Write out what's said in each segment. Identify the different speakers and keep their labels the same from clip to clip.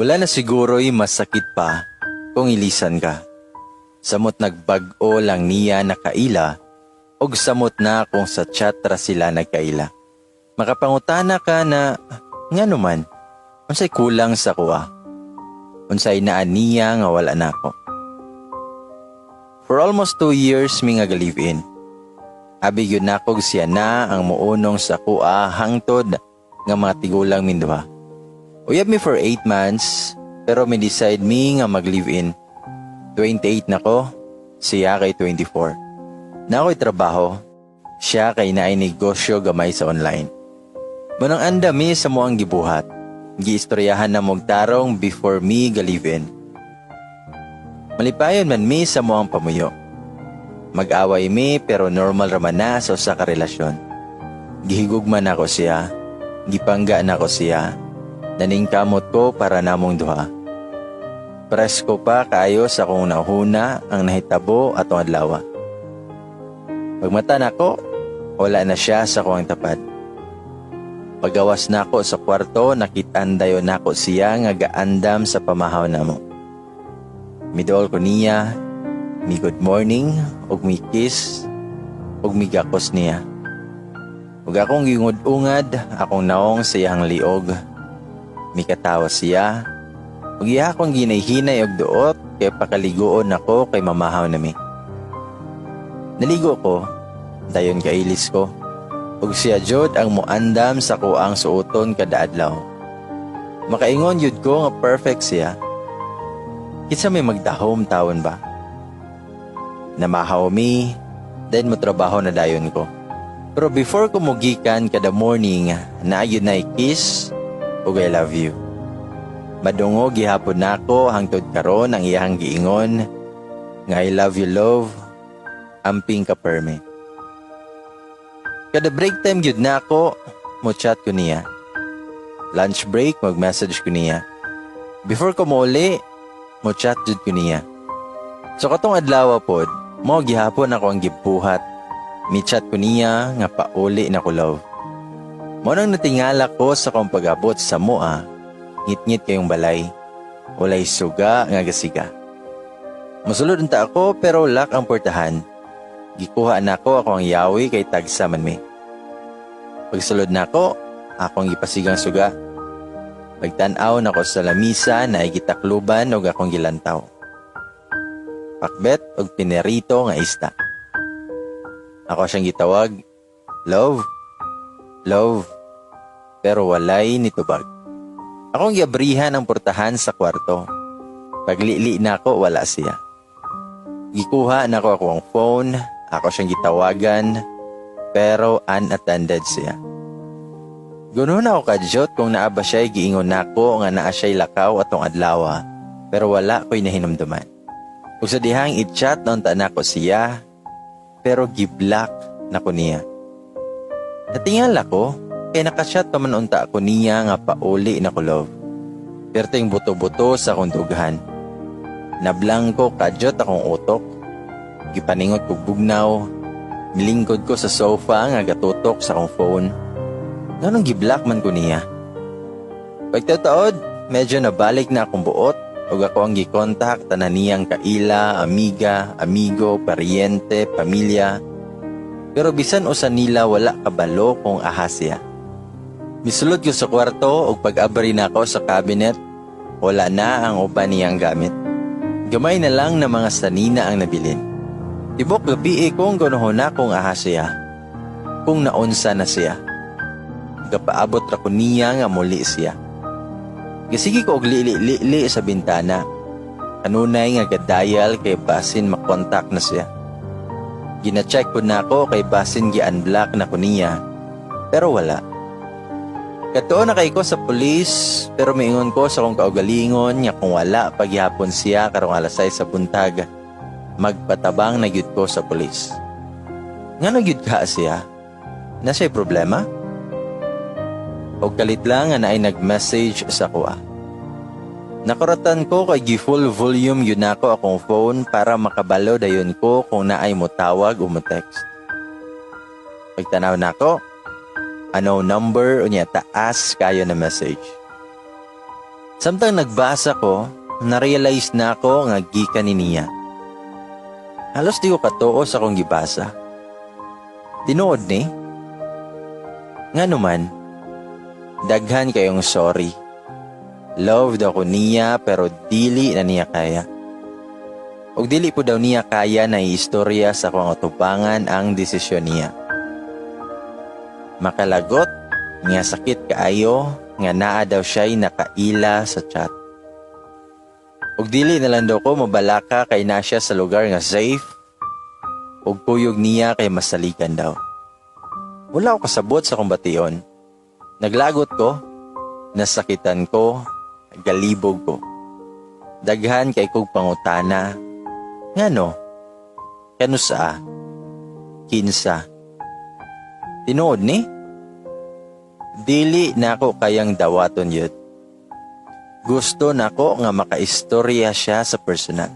Speaker 1: Wala na siguro'y masakit pa kung ilisan ka. Samot nagbag-o lang niya nakaila, og samot na kung sa chatra sila nagkaila. Makapangutana ka na, nga naman, unsay kulang sa kuha. Unsay naan niya nga wala na ako. For almost 2 years mi nga ga-live-in. Abi yun nakog siya na ang muunong sa kuha hangtod nga mga tigulang minduha. Uyab mi for 8 months, pero mi decide mi nga mag-live-in. 28 na ko, siya kay 24. Na ako'y trabaho, siya kay naay negosyo gamay sa online. Munang anda mi sa muang gibuhat. Giistoryahan na mong tarong before me ga-live-in. Malipayon man mi sa muang pamuyo. Mag-away mi pero normal raman na sa usa ka relasyon. Gihigugman ako siya, gipangga na ko siya, naningkamot ko para namong duha. Presko pa kaayo sa kung nahuna ang nahitabo atong adlaw. Pagmata nako, wala na siya sa kuang tapad. Pagawas nako sa kwarto, nakitaan dayon nako siya nga gaandam sa pamahaw namo. Midol ko niya, mi good morning, og mi kiss, og mi gakos niya. Ug akong gingud-ungad, akong naong sa iyang liog. Mi katawa siya, ug iya akong ginayhinay og duot, kay pakaligoon ako kay mamahaw nami. Naligo ko, dayon kailis ko, ug siya jud ang muandam sa kuang suoton kada adlaw. Makaingon yud ko nga perfect siya. Kitsa may magdahom taon ba? Namahaw mi, then mo trabaho na dayon ko. Pero before ko mugikan kada morning, naayun na kiss ug I love you. Madungo gihapon nako hangtod karon ang iyang giingon nga I love you love, amping ka perme. Kada break time gyud nako, mo chat ko niya. Lunch break, mag-message ko niya. Before ko mauli, mo chat jud ko niya. So katong adlaw pod, mo gihapon ako ang gibuhat. Mi chat ko niya nga pauli na ko love. Mo nang natingala ko sa kong pag-abot sa mua, ngit-ngit kayong balay. Walay suga nga gasiga. Musulod unta ako pero lak ang portahan. Gikuha na ako ang yawi kay tagsa man mi. Pagsulod na ako, akong gipasigang suga. Pagtan-aw na ko sa lamisa na igitakluban og akong gilantaw. Pakbet og pinerito nga isda. Ako siyang gitawag, love, love, pero walay nitubag. Akong giabrihan ang portahan sa kwarto. Paglili na ako, wala siya. Gikuha na ako ang phone, ako siyang gitawagan, pero unattended siya. Gunon ako kadyot kung naa ba siya'y giingon nako nga naa siya'y lakaw atong adlaw, pero wala ko'y nahinumduman. Ug sa dihang i-chat noon ta nako siya, pero giblock nako niya. Natingala ko, kay nakachat pa man unta ako niya nga pauli na ko love. Pero ting buto-buto sa akong dughan. Nablangko kadyot akong utok. Gipaningot ko bugnaw. Milingkod ko sa sofa nga gatutok sa akong phone. Ganong giblock man ko niya. Pagtataod, medyo nabalik na akong buot. Ug ako ang gikontak tanan niyang kaila, amiga, amigo, paryente, pamilya. Pero bisan usa nila wala kabalo kung ahas siya. Misulod ko sa kwarto ug pag-abri na ako sa cabinet, wala na ang uban niyang gamit. Gamay na lang na mga sanina ang nabilin. Tibok gabi kung ganoon na kung ahas siya. Kung naunsa na siya. Gapaabot ra ko niya nga muli siya. Gasigi ko og li sa bintana. Kanunay nga gadayal kay basin makontak na siya. Gina-check ko na ako kay basin gi-unblock na ko niya. Pero wala. Katuon na kay ko sa pulis, pero miingon ko sa kong kaugalingon nga kung wala paghihapon siya karong alasay sa buntag, magpatabang na gyud ko sa pulis. Nga nagyud ka siya? Nasa'y problema? O kalit lang nga naay nag-message sa kuha. Nakuratan ko kay gi-full volume yun ako akong phone para makabalo dayon ko kung naay mo tawag o mo text. Pagtanaw na ako, ano number o niya taas kayo na message. Samtang nagbasa ko, na-realize na ako nga gikan ni niya. Halos di ko katuo sa akong gibasa. Tinuod ni. Nga naman, daghan kayong sorry. Loved ako niya pero dili na niya kaya. Og dili po daw niya kaya na iistorya sa akong atubangan ang desisyon niya. Makalagot, nga sakit kaayo, nga naa daw siya'y nakaila sa chat. Og dili na lang daw ko mabalaka kay na siya sa lugar nga safe, og kuyog niya kay masaligan daw. Wala ako kasabot sa kumbation. Naglagot ko, nasakitan ko, galibog ko. Daghan kay kog pangutana. Ngano? Kanusa? Kinsa? Tinuod ni? Dili na ako kayang dawaton yun. Gusto na ko nga makaistorya siya sa personal.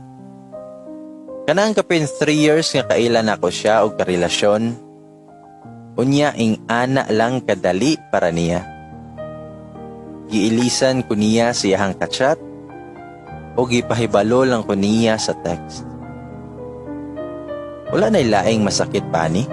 Speaker 1: Kanang kapin 3 years nga kailan ako siya og karelasyon, unya ing ana lang kadali para niya. Giilisan ko niya siyahang kachat o gipahibalo lang ko niya sa text. Wala na ilaing masakit pa ni.